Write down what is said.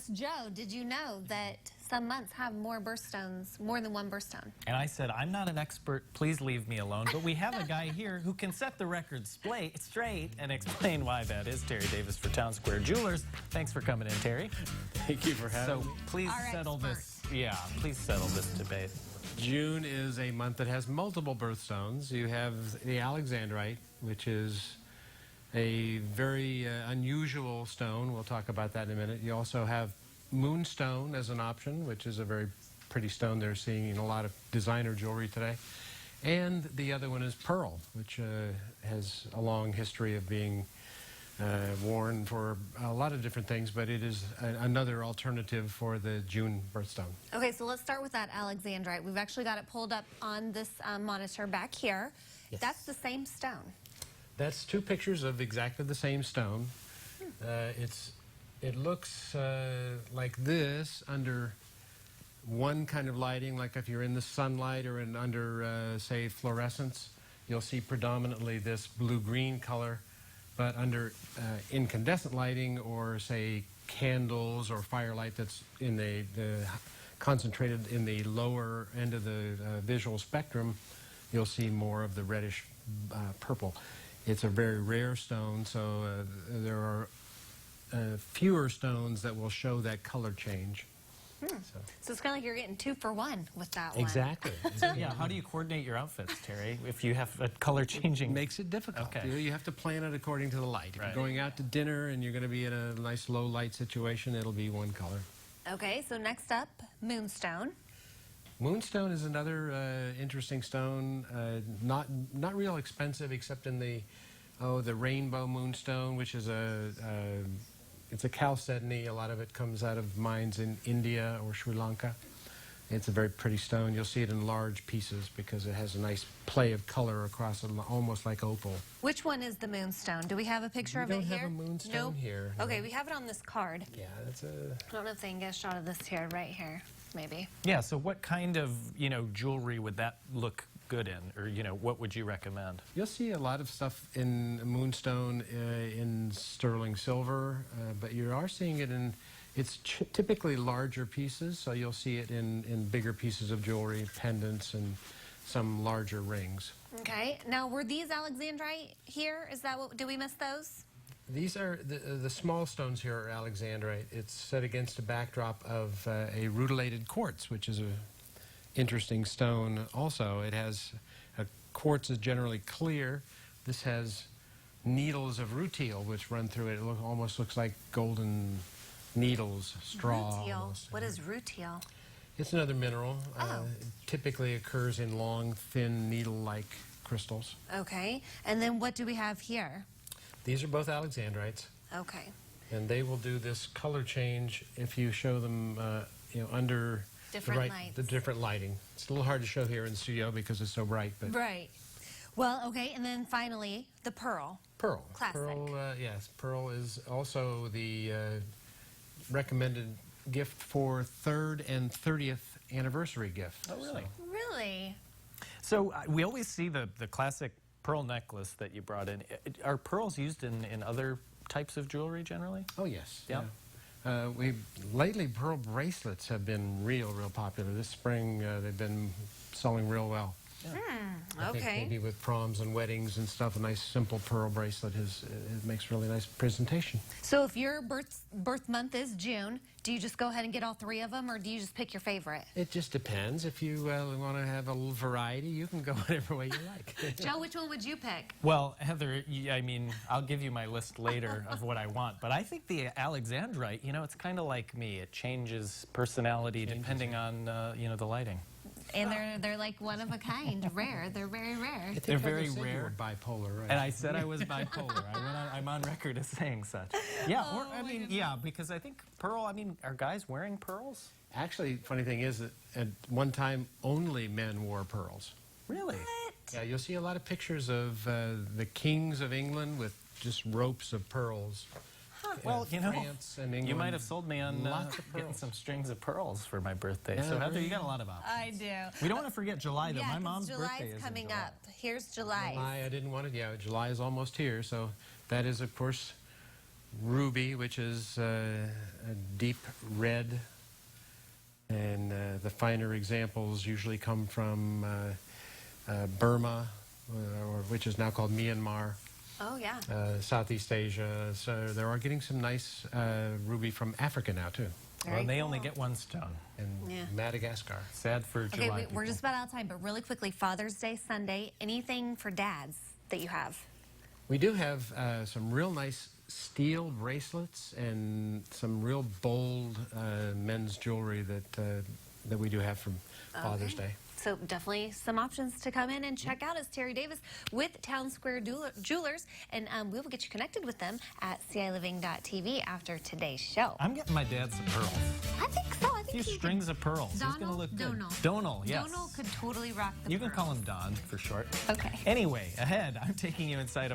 asked Joe, did you know that some months have more birthstones, more than one birthstone? And I said, I'm not an expert, please leave me alone. But we have a guy here who can set the record straight and explain why that is. Terry Davis for Towne Square Jewelers. Thanks for coming in, Terry. Thank you for having me. So please settle this. Yeah, please settle this debate. June is a month that has multiple birthstones. You have the Alexandrite, which is a very unusual stone. We'll talk about that in a minute. You also have moonstone as an option, which is a very pretty stone they're seeing in a lot of designer jewelry today. And the other one is pearl, which has a long history of being worn for a lot of different things, but it is another alternative for the June birthstone. Okay, so let's start with that Alexandrite. We've actually got it pulled up on this monitor back here. Yes. That's the same stone. That's two pictures of exactly the same stone. It looks like this under one kind of lighting, like if you're in the sunlight or under, say, fluorescence, you'll see predominantly this blue-green color. But under incandescent lighting or, say, candles or firelight that's in the concentrated in the lower end of the visual spectrum, you'll see more of the reddish purple. It's a very rare stone, so there are fewer stones that will show that color change. So it's kind of like you're getting 2 for 1 with that one. Exactly. Yeah, how do you coordinate your outfits, Terry, if you have a color changing? It makes it difficult. Okay. You have to plan it according to the light. If Right. you're going out to dinner and you're going to be in a nice low light situation, it'll be one color. Okay, so next up, moonstone. Moonstone is another interesting stone, not real expensive except in the rainbow moonstone, which is it's a chalcedony. A lot of it comes out of mines in India or Sri Lanka. It's a very pretty stone. You'll see it in large pieces because it has a nice play of color across it, almost like opal. Which one is the moonstone? Do we have a picture of it here? We don't have a moonstone here. Okay, no. we have it on this card. Yeah, that's a... I don't know if they can get a shot of this here, right here, maybe. Yeah, so what kind of, jewelry would that look good in? Or, what would you recommend? You'll see a lot of stuff in moonstone in sterling silver, but you are seeing it in, it's typically larger pieces, so you'll see it in bigger pieces of jewelry, pendants, and some larger rings. Okay, now were these Alexandrite here? Is that what, did we miss those? These are, the small stones here are Alexandrite. It's set against a backdrop of a rutilated quartz, which is a interesting stone also. It has, quartz is generally clear. This has needles of rutile which run through it. It almost looks like golden needles, straw. Rutile. Almost. What is rutile? It's another mineral. Oh. It typically occurs in long, thin, needle-like crystals. Okay, and then what do we have here? These are both Alexandrites, Okay. and they will do this color change if you show them, under Different lights. the different lighting. It's a little hard to show here in the studio because it's so bright, but Right. Well, okay, and then finally, the pearl. pearl. Classic. Pearl, yes, pearl is also the recommended gift for 3rd and 30th anniversary gift. Oh, really? Really? So we always see the classic pearl necklace that you brought in. Are pearls used in other types of jewelry generally? Oh, yes. Yeah. Lately, pearl bracelets have been real popular. This spring, they've been selling real well. I think Okay. maybe with proms and weddings and stuff, a nice simple pearl bracelet it makes really nice presentation. So if your birth month is June, do you just go ahead and get all 3 of them, or do you just pick your favorite? It just depends. If you want to have a little variety, you can go whatever way you like. Joe, which one would you pick? Well, Heather, I'll give you my list later of what I want, but I think the Alexandrite, it's kind of like me. It changes personality depending on, the lighting. And they're like one of a kind, rare. They're very rare. They're very You rare. were bipolar, right? And I said I was bipolar. I'm on record as saying such. Yeah, because I think pearl, are guys wearing pearls? Actually, funny thing is that at one time, only men wore pearls. Really? What? Yeah, you'll see a lot of pictures of the kings of England with just ropes of pearls. Well, France and England, you might have sold me on lots of getting pearls. some strings of pearls for my birthday. Yeah, So, Heather, really? you got a lot of options. I do. We don't want to forget July, though. Yeah, My 'cause mom's birthday July's is coming in July. up. Here's July. July, I didn't want it. Yeah, July is almost here, so that is, of course, ruby, which is a deep red. And the finer examples usually come from Burma, which is now called Myanmar, Oh, yeah. Southeast Asia. So they are getting some nice ruby from Africa now, too, Very Well, they only cool. get one stone. and Yeah. Madagascar. Sad for Okay, July we're people. just about out of time, but really quickly, Father's Day Sunday, anything for dads that you have? We do have some real nice steel bracelets and some real bold men's jewelry that we do have from Father's Okay. Day. So definitely some options to come in and check out. It's Terry Davis with Towne Square Jewelers, and we will get you connected with them at CILiving.tv after today's show. I'm getting my dad some pearls. I think so. I A think few he strings of pearls. He's going to Donald? look good. Donald. Donald, yes. Donald could totally rock the You can call pearls. him Don for short. Okay. Anyway, ahead, I'm taking you inside a